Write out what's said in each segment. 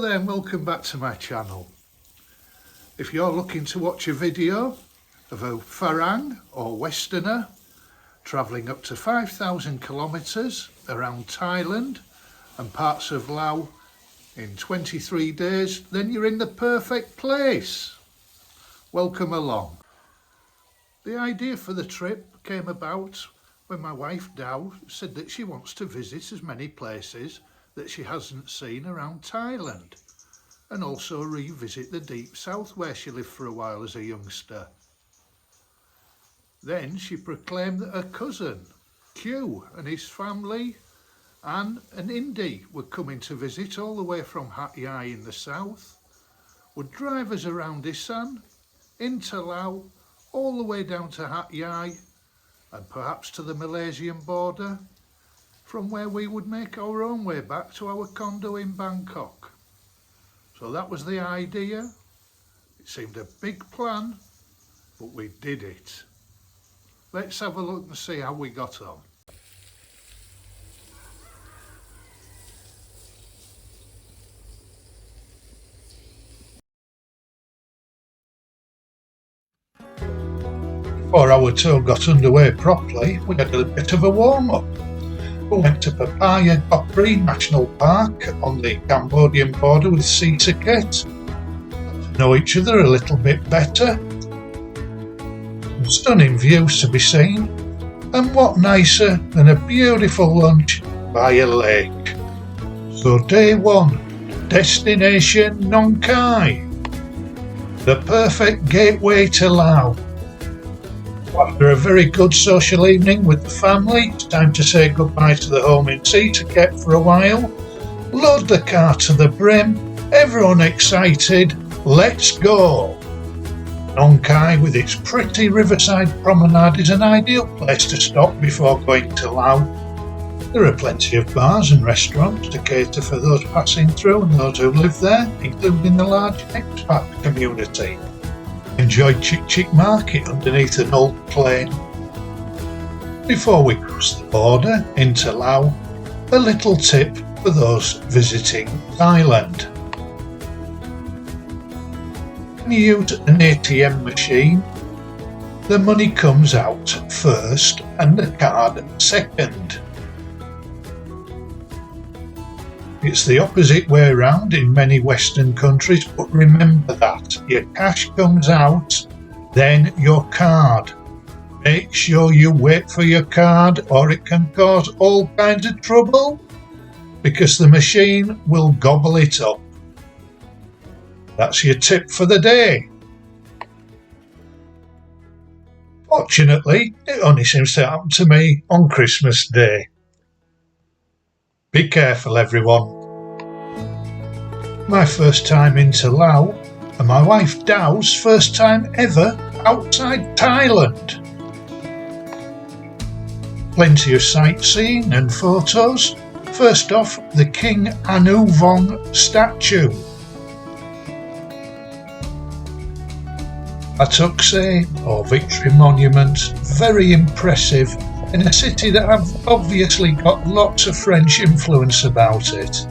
there and welcome back to my channel. If you're looking to watch a video of a Farang or Westerner travelling up to 5,000 kilometres around Thailand and parts of Laos in 23 days, then you're in the perfect place. Welcome along. The idea for the trip came about when my wife Dao said that she wants to visit as many places that she hasn't seen around Thailand, and also revisit the deep south where she lived for a while as a youngster. Then she proclaimed that her cousin Q and his family, Anne and Indy, were coming to visit all the way from Hat Yai in the south, would drive us around Isan, into Laos, all the way down to Hat Yai and perhaps to the Malaysian border, from where we would make our own way back to our condo in Bangkok. So that was the idea. It seemed a big plan, but we did it. Let's have a look and see how we got on. Before our tour got underway properly, we had a bit of a warm-up. We went to Papaya Gokri National Park on the Cambodian border with Sisaket. Got to know each other a little bit better. Stunning views to be seen, and what nicer than a beautiful lunch by a lake. So day one, destination Nong Khai, the perfect gateway to Laos. After a very good social evening with the family, it's time to say goodbye to the home in Sisaket for a while. Load the car to the brim, everyone excited, let's go! Nong Khai, with its pretty riverside promenade, is an ideal place to stop before going to Laos. There are plenty of bars and restaurants to cater for those passing through and those who live there, including the large expat community. Enjoyed Chik Chik Market underneath an old plane. Before we cross the border into Laos, a little tip for those visiting Thailand. When you use an ATM machine, the money comes out first and the card second. It's the opposite way around in many Western countries, but remember that. Your cash comes out, then your card. Make sure you wait for your card or it can cause all kinds of trouble because the machine will gobble it up. That's your tip for the day. Fortunately, it only seems to happen to me on Christmas Day. Be careful, everyone. My first time into Laos, and my wife Dao's first time ever outside Thailand. Plenty of sightseeing and photos. First off, the King Anu Vong statue. Atukse, or Victory Monument, very impressive, in a city that have obviously got lots of French influence about it.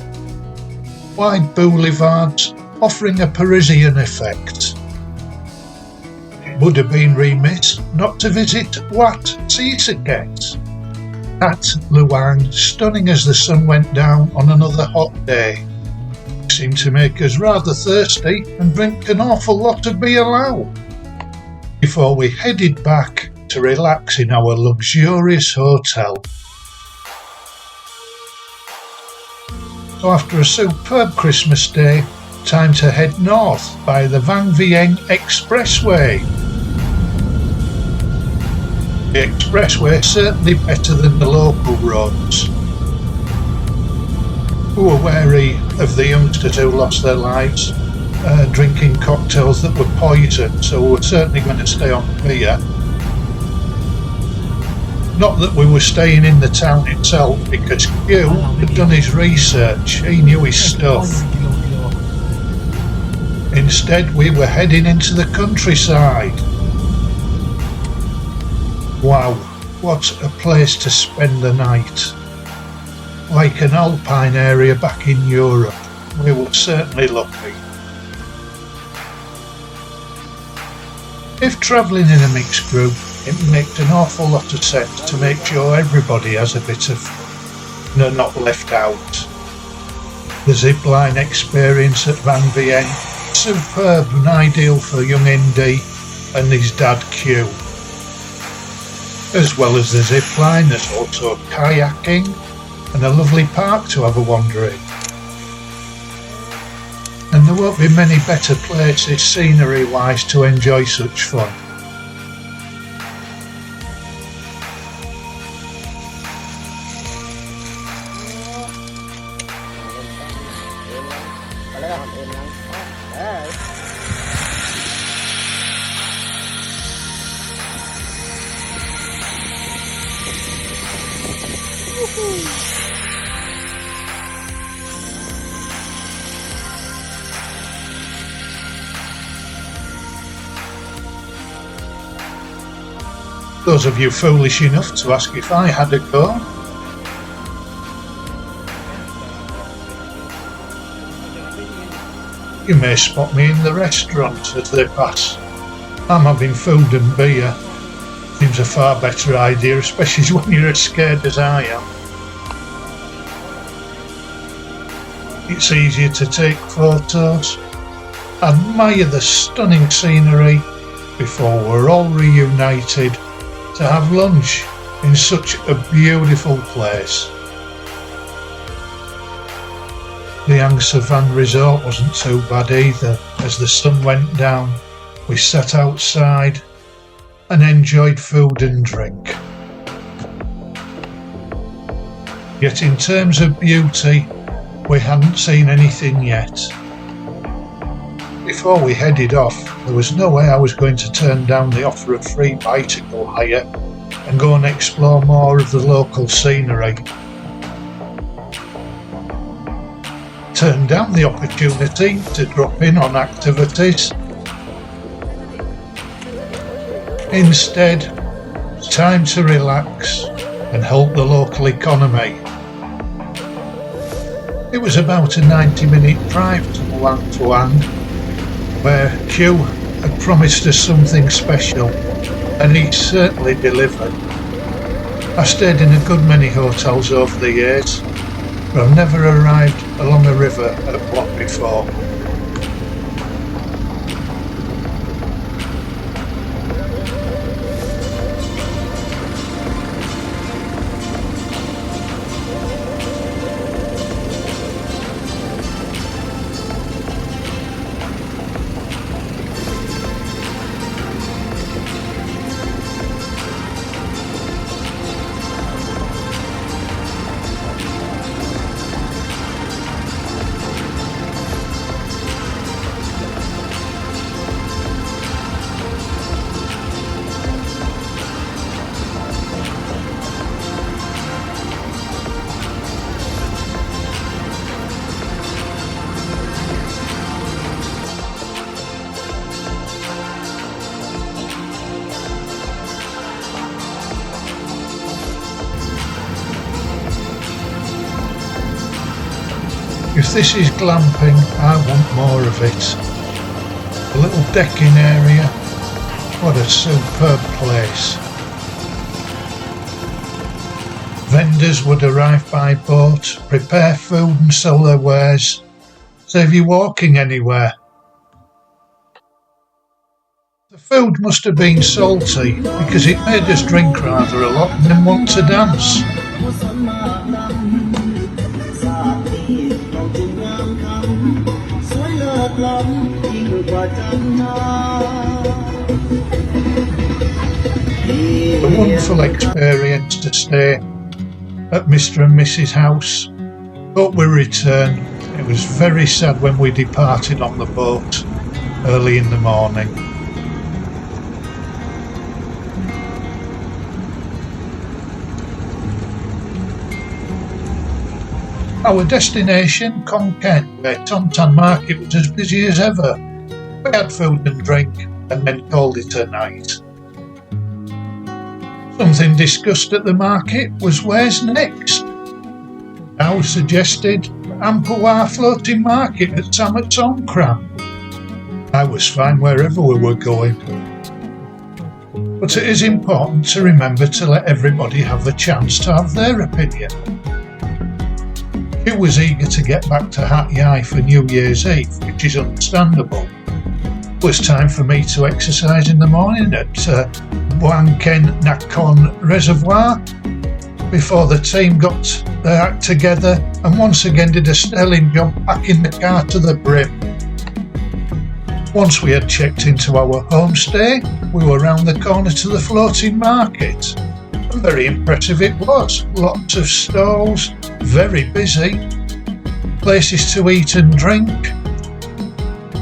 Wide boulevards offering a Parisian effect. It would have been remiss not to visit Wat Sisaket. At Luang, stunning as the sun went down on another hot day. It seemed to make us rather thirsty and drink an awful lot of beer Lao before we headed back to relax in our luxurious hotel. So after a superb Christmas day, time to head north by the Vang Vieng Expressway. The expressway is certainly better than the local roads. We were wary of the youngsters who lost their lives drinking cocktails that were poison, so we were certainly going to stay on beer. Not that we were staying in the town itself, because Q had done his research, he knew his stuff. Instead, we were heading into the countryside. Wow, what a place to spend the night. Like an alpine area back in Europe. we were certainly lucky. If travelling in a mixed group, it makes an awful lot of sense to make sure everybody has a bit of fun and are not left out. The zipline experience at Van Vienne, superb and ideal for young Indy and his dad Q. As well as the zipline, there's also kayaking and a lovely park to have a wander in. And there won't be many better places scenery wise to enjoy such fun. Those of you foolish enough to ask if I had a go, you may spot me in the restaurant as they pass. I'm having food and beer. Seems a far better idea, especially when you're as scared as I am. It's easier to take photos, admire the stunning scenery before we're all reunited to have lunch in such a beautiful place. The Angsavan resort wasn't too bad either. As the sun went down, we sat outside and enjoyed food and drink. Yet in terms of beauty, we hadn't seen anything yet. Before we headed off, there was no way I was going to turn down the offer of free bicycle hire and go and explore more of the local scenery. Turned down the opportunity to drop in on activities. Instead, time to relax and help the local economy. It was about a 90-minute drive to Luang Phuang, where Q had promised us something special, and he certainly delivered. I stayed in a good many hotels over the years, but I've never arrived along a river at one before. If this is glamping, I want more of it. A little decking area, what a superb place. Vendors would arrive by boat, prepare food and sell their wares, save you walking anywhere. The food must have been salty because it made us drink rather a lot and then want to dance. A wonderful experience to stay at Mr. and Mrs. House, but we returned. It was very sad when we departed on the boat early in the morning. Our destination, Khon Kaen, where Ton Tan Market was as busy as ever. We had food and drink and then called it a night. Something discussed at the market was where's next. Now suggested Amplewa floating market at Samet-on-Cram. I was fine wherever we were going. But it is important to remember to let everybody have the chance to have their opinion. Hugh was eager to get back to Hat Yai for New Year's Eve, which is understandable. It was time for me to exercise in the morning at Buangken Nakhon Reservoir before the team got their act together and once again did a sterling job packing the car to the brim. Once we had checked into our homestay, we were round the corner to the floating market. And very impressive it was. Lots of stalls, very busy, places to eat and drink.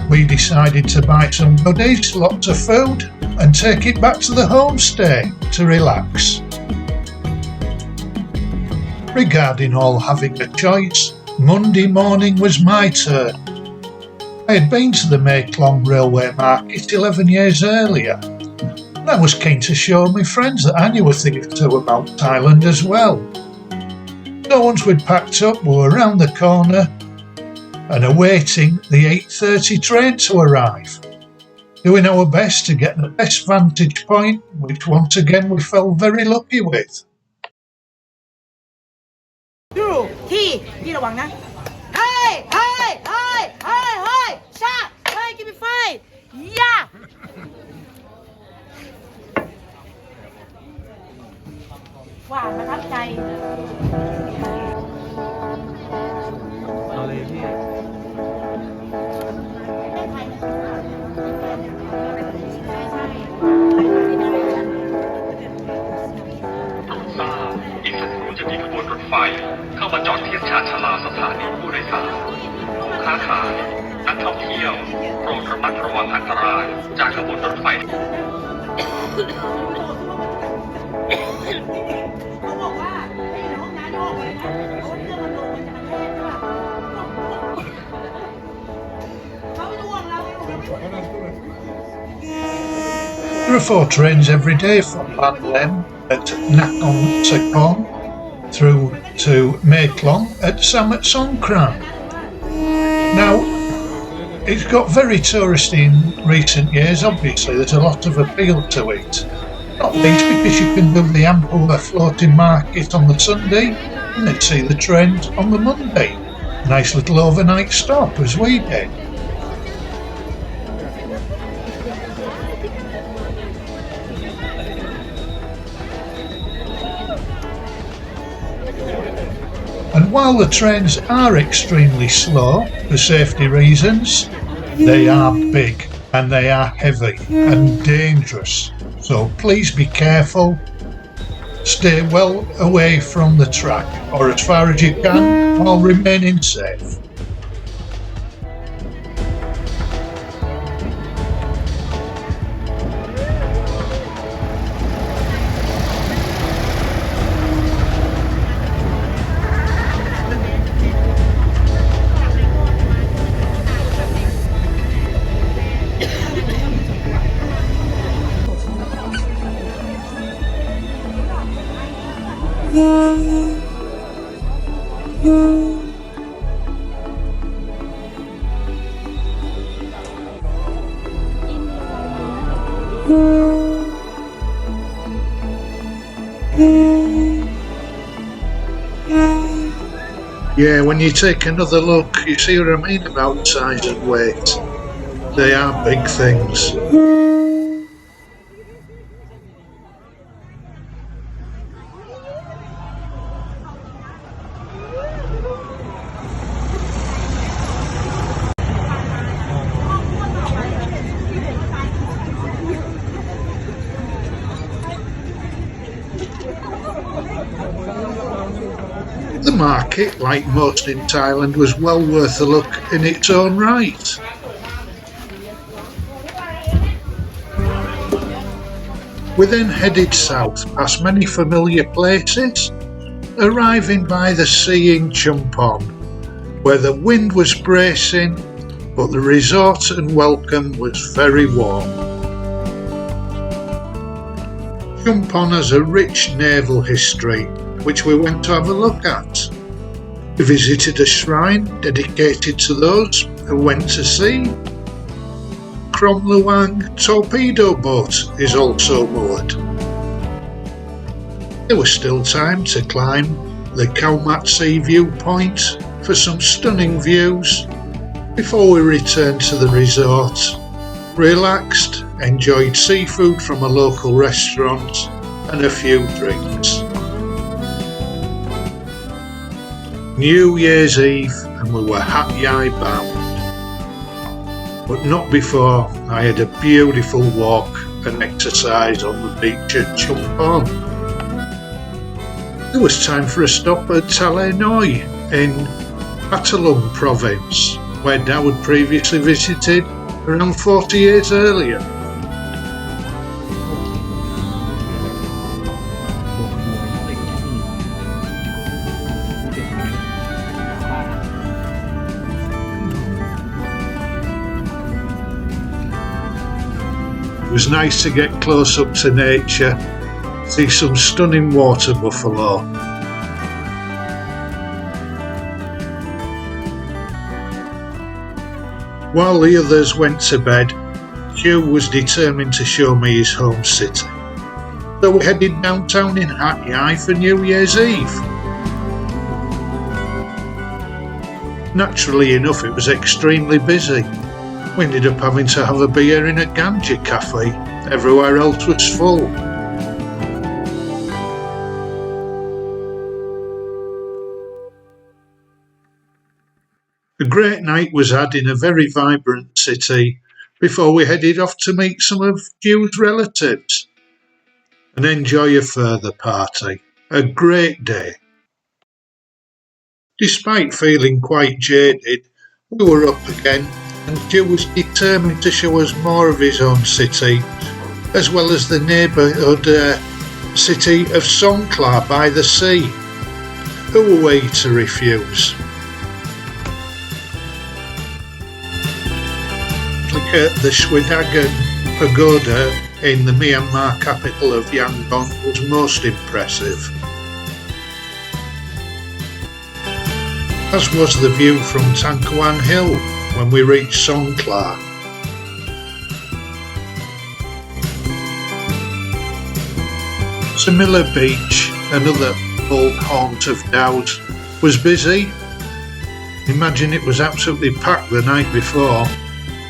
We decided to buy some goodies, lots of food, and take it back to the homestay to relax. Regarding all having a choice, Monday morning was my turn. I had been to the Mae Klong Railway Market 11 years earlier, and I was keen to show my friends that I knew a thing or two about Thailand as well. So once we'd packed up, we were round the corner and awaiting the 8:30 train to arrive, doing our best to get the best vantage point, which once again we felt very lucky with. ที่ระวังนะเฮ้ยเฮ้ยเฮ้ยเฮ้ยเฮ้ยชาเฮ้ย give me five ย่าหวานประทับใจเอาเลยพี่อีกสักครู่จะมีขบวนรถไฟเข้ามาจอดเทียบชานชาลาสถานีผู้โดยสารผู้ค้าขายนักท่องเที่ยวโปรดระมัดระวังอันตรายจากขบวนรถไฟเขาบอกว่าไอ้น้องน้าออกไปนะเพราะว่าเรื่องมันลงมันจะกระแทกใช่ป่ะเขาไม่ร่วงแล้ว There are 4 trains every day from Ban Lem at Nakhon Sekon through to Mae Klong at Samet-on-Cram. Now, it's got very touristy in recent years, obviously, there's a lot of appeal to it. Not least because you can do the Amplewa floating market on the Sunday and then see the trains on the Monday. Nice little overnight stop as we did. And while the trains are extremely slow for safety reasons, they are big and they are heavy and dangerous. So please be careful, stay well away from the track or as far as you can while remaining safe. Yeah, when you take another look, you see what I mean about size and weight. They are big things. The market, like most in Thailand, was well worth a look in its own right. We then headed south past many familiar places, arriving by the sea in Chumpon, where the wind was bracing, but the resort and welcome was very warm. Chumpon has a rich naval history, which we went to have a look at. We visited a shrine dedicated to those who went to sea. Krom Luang torpedo boat is also moored. There was still time to climb the Kaumatsi viewpoint for some stunning views before we returned to the resort, relaxed, enjoyed seafood from a local restaurant and a few drinks. New Year's Eve and we were Hat Yai bound, but not before I had a beautiful walk and exercise on the beach at Chumpon. There was time for a stop at Taleh Noi in Patalung province, where Dawood previously visited around 40 years earlier. It was nice to get close up to nature, see some stunning water buffalo. While the others went to bed, Hugh was determined to show me his home city. So we headed downtown in Hat Yai for New Year's Eve. Naturally enough, it was extremely busy. We ended up having to have a beer in a ganja cafe. Everywhere else was full. A great night was had in a very vibrant city before we headed off to meet some of Hugh's relatives and enjoy a further party. A great day. Despite feeling quite jaded, we were up again and Hugh was determined to show us more of his own city, as well as the neighbourhood city of Songkhla by the sea. Who were we to refuse? The Shwedagon Pagoda in the Myanmar capital of Yangon was most impressive, as was the view from Tangkuang Hill when we reached Songkhla. Samilla Beach, another old haunt of Dawood, was busy. Imagine it was absolutely packed the night before.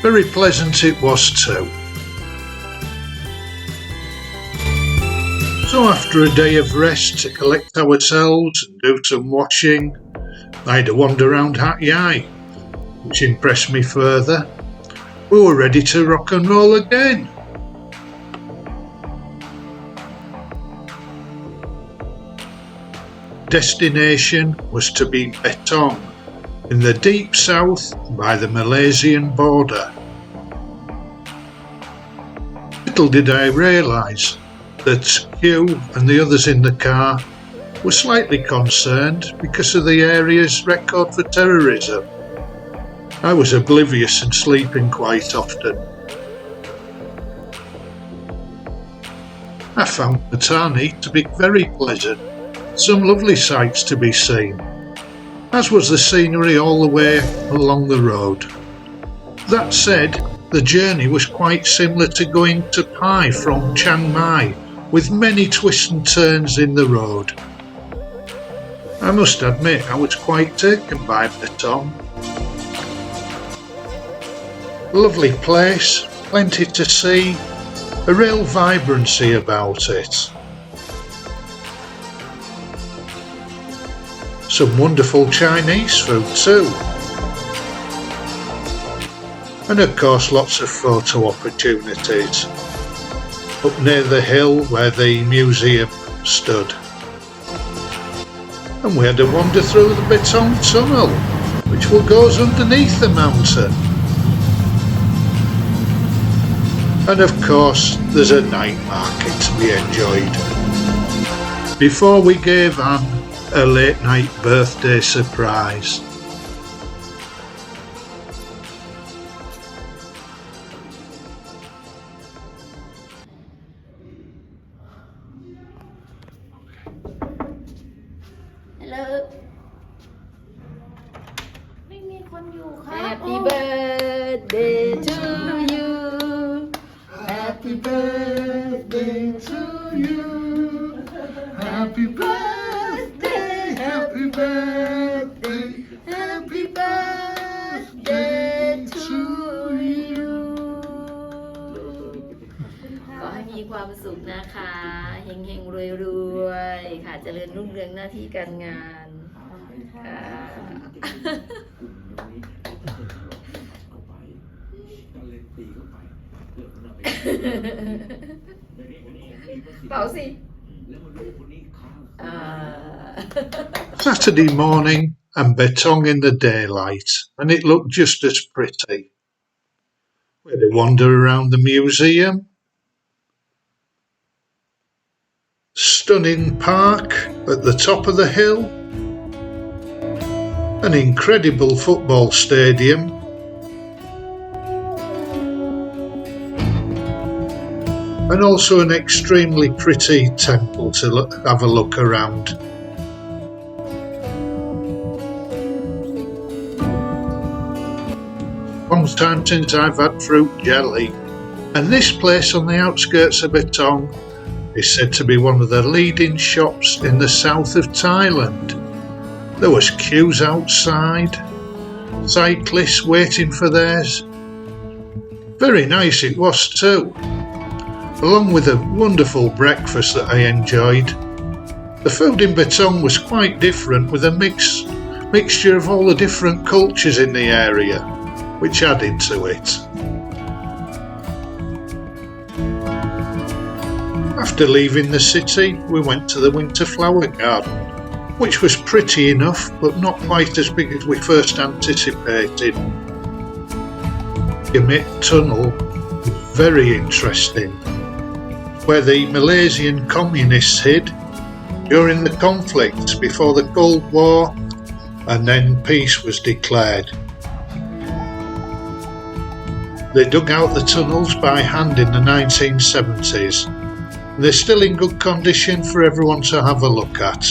Very pleasant it was too. So after a day of rest to collect ourselves and do some washing, I had a wander around Hat Yai, which impressed me further. We were ready to rock and roll again. Destination was to be Betong, in the deep south by the Malaysian border. Little did I realise that Hugh and the others in the car were slightly concerned because of the area's record for terrorism. I was oblivious and sleeping quite often. I found Patani to be very pleasant, some lovely sights to be seen, as was the scenery all the way along the road. That said, the journey was quite similar to going to Pai from Chiang Mai, with many twists and turns in the road. I must admit I was quite taken by Betong. Lovely place, plenty to see, a real vibrancy about it. Some wonderful Chinese food too. And of course lots of photo opportunities up near the hill where the museum stood. And we had a wander through the Betong Tunnel, which goes underneath the mountain. And of course there's a night market to be enjoyed. Before we gave Anne a late night birthday surprise. Hello. Happy birthday to you. Happy birthday, happy birthday, happy birthday to you. ขอให้มีความสุขนะคะเฮงๆรวยๆค่ะเจริญรุ่งเรืองหน้าที่การงานค่ะ เป่าสิ Saturday morning and Betong in the daylight, and it looked just as pretty. We had a wander around the museum. Stunning park at the top of the hill. An incredible football stadium. And also an extremely pretty temple to have a look around. Long time since I've had fruit jelly, and this place on the outskirts of Betong is said to be one of the leading shops in the south of Thailand. There was queues outside, cyclists waiting for theirs. Very nice it was too, along with a wonderful breakfast that I enjoyed. The food in Betong was quite different, with a mixture of all the different cultures in the area, which added to it. After leaving the city, we went to the Winter Flower Garden, which was pretty enough, but not quite as big as we first anticipated. The Yamit Tunnel was very interesting, where the Malaysian communists hid during the conflicts before the Cold War, and then peace was declared. They dug out the tunnels by hand in the 1970s. They're still in good condition for everyone to have a look at.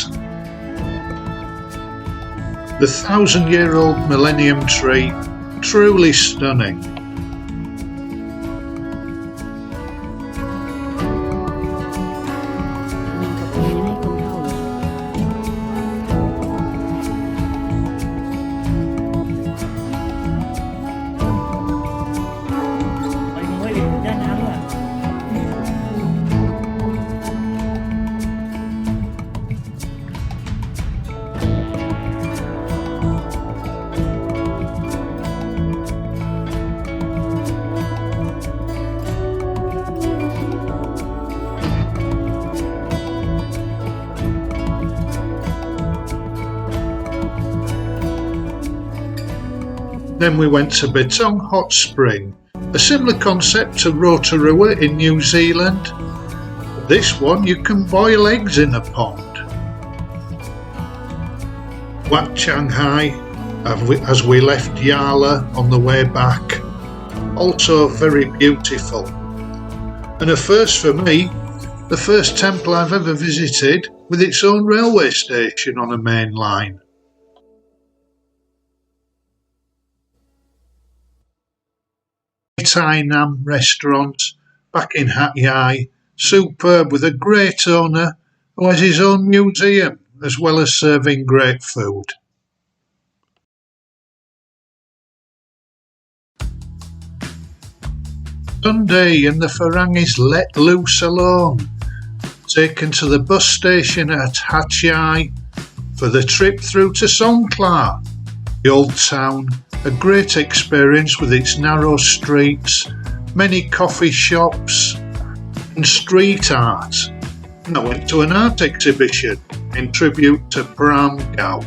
The 1,000-year-old Millennium Tree, truly stunning. Then we went to Betong Hot Spring, a similar concept to Rotorua in New Zealand. This one you can boil eggs in a pond. Wat Shanghai, as we left Yala on the way back, also very beautiful. And a first for me, the first temple I've ever visited with its own railway station on a main line. Thai Nam restaurant back in Hat Yai, superb, with a great owner who has his own museum as well as serving great food. Sunday and the Farangis let loose alone, taken to the bus station at Hat Yai for the trip through to Songkhla, the old town. A great experience with its narrow streets, many coffee shops and street art. And I went to an art exhibition in tribute to Pram Gao.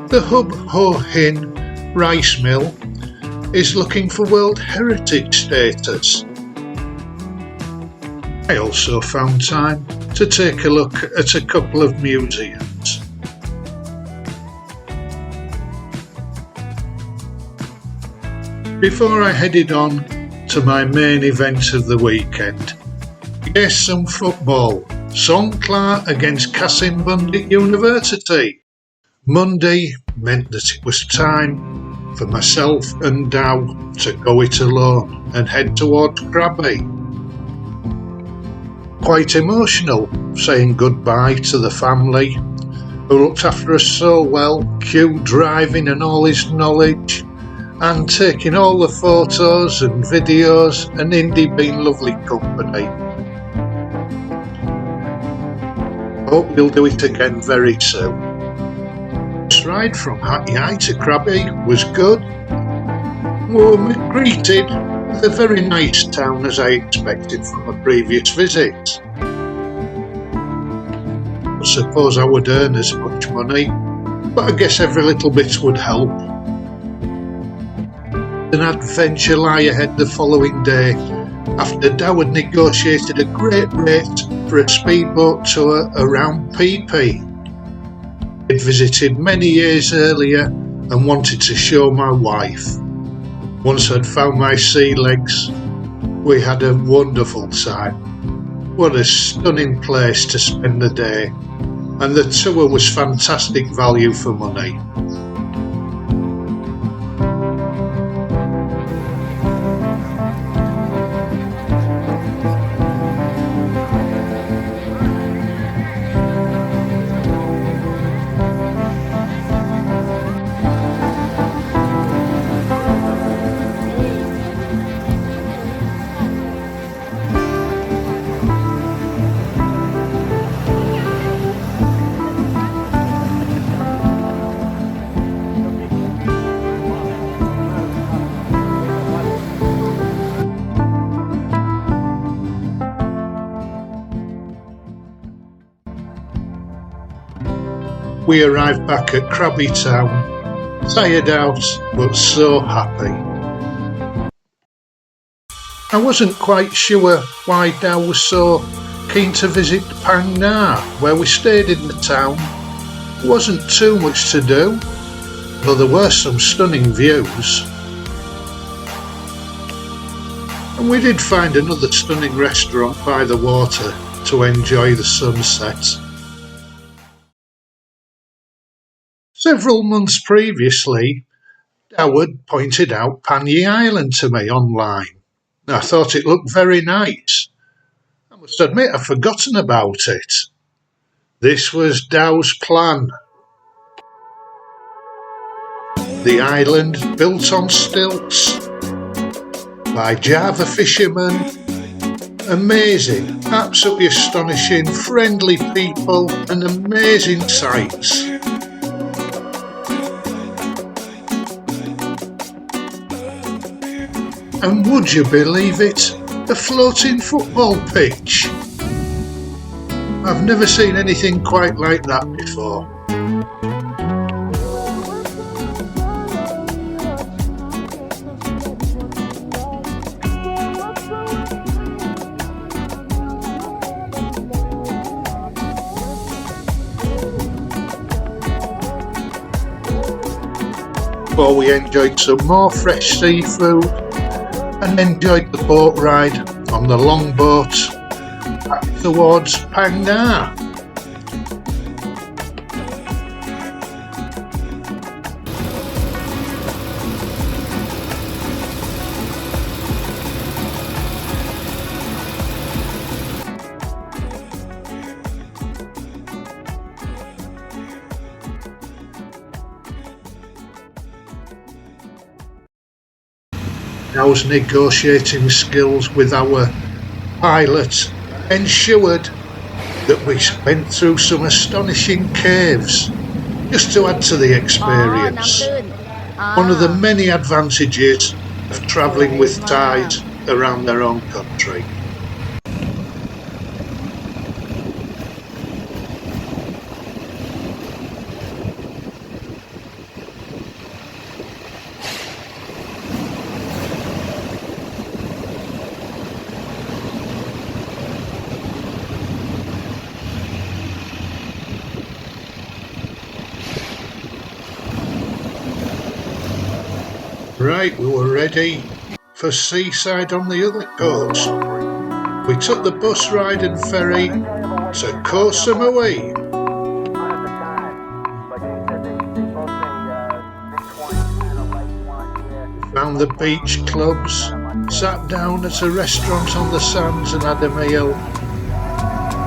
The Hub Ho Hin rice mill is looking for World Heritage status. I also found time to take a look at a couple of museums. Before I headed on to my main event of the weekend, Yes, some football. Songklar against Kasim Bundit University. Monday meant that it was time for myself and Dow to go it alone and head towards Krabi. Quite emotional, saying goodbye to the family who looked after us so well, Q driving and all his knowledge, and taking all the photos and videos, and Indy being lovely company. Hope we'll do it again very soon. This ride from Hatay to Krabi was good. We were greeted with a very nice town as I expected from a previous visit. I suppose I would earn as much money, but I guess every little bit would help. An adventure lie ahead the following day after Dow had negotiated a great rate for a speedboat tour around PP. I'd visited many years earlier and wanted to show my wife. Once I'd found my sea legs, we had a wonderful time. What a stunning place to spend the day, and the tour was fantastic value for money. We arrived back at Krabi town, tired out but so happy. I wasn't quite sure why Dow was so keen to visit Phang Nga, where we stayed in the town. There wasn't too much to do, though there were some stunning views. And we did find another stunning restaurant by the water to enjoy the sunset. Several months previously, Dow had pointed out Panyi Island to me online. I thought it looked very nice. I must admit I'd forgotten about it. This was Dow's plan. The island built on stilts by Java fishermen. Amazing, absolutely astonishing, friendly people and amazing sights. And would you believe it, a floating football pitch? I've never seen anything quite like that before. Before we enjoyed some more fresh seafood and enjoyed the boat ride on the long boat back towards Phang Nga. Dow's negotiating skills with our pilot ensured that we went through some astonishing caves just to add to the experience. One of the many advantages of travelling with Thais around their own country. Right, we were ready for seaside on the other coast. we took the bus ride and ferry to Koh Samui. Found the beach clubs, sat down at a restaurant on the sands and had a meal.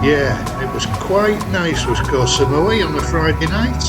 Yeah, it was quite nice, was Koh Samui on a Friday night.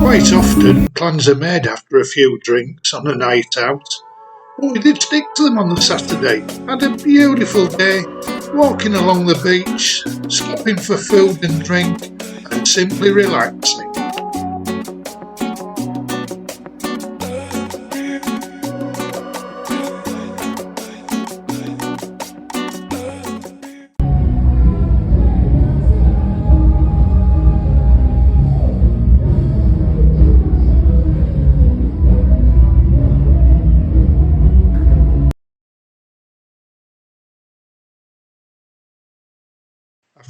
Quite often, plans are made after a few drinks on a night out. But we did stick to them on the Saturday. Had a beautiful day, walking along the beach, stopping for food and drink, and simply relaxing.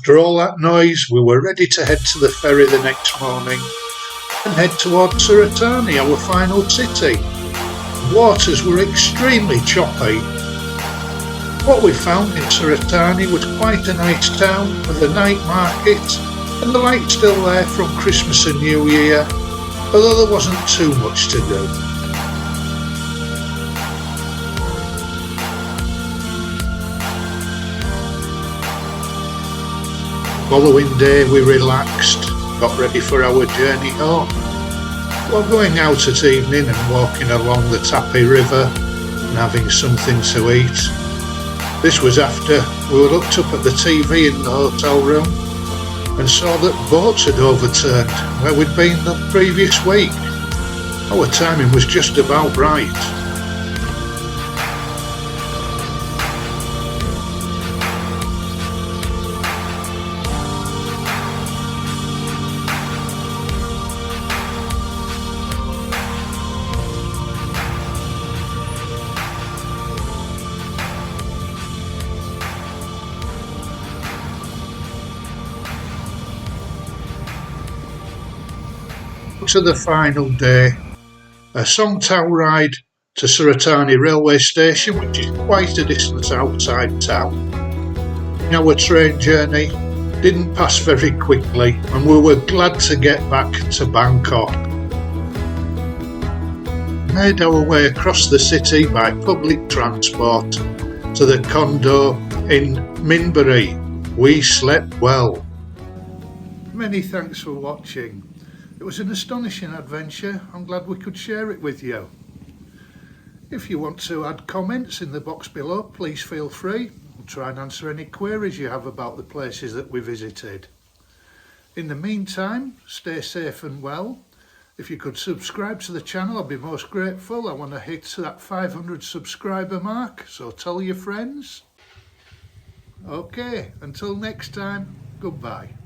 After all that noise, we were ready to head to the ferry the next morning and head towards Suratani, our final city. The waters were extremely choppy. What we found in Suratani was quite a nice town with a night market and the lights still there from Christmas and New Year, although there wasn't too much to do. Following day we relaxed, got ready for our journey home. While going out at evening and walking along the Tapi River and having something to eat. This was after we were looked up at the TV in the hotel room and saw that boats had overturned where we'd been the previous week. Our timing was just about right. To the final day, a Songtao ride to Suratani railway station, which is quite a distance outside town. Our train journey didn't pass very quickly and we were glad to get back to Bangkok. Made our way across the city by public transport to the condo in Minburi. We slept well. Many thanks for watching. It was an astonishing adventure. I'm glad we could share it with you. If you want to add comments in the box below, please feel free. I'll try and answer any queries you have about the places that we visited. In the meantime, stay safe and well. If you could subscribe to the channel, I'd be most grateful. I want to hit that 500 subscriber mark, so tell your friends. Okay, until next time, goodbye.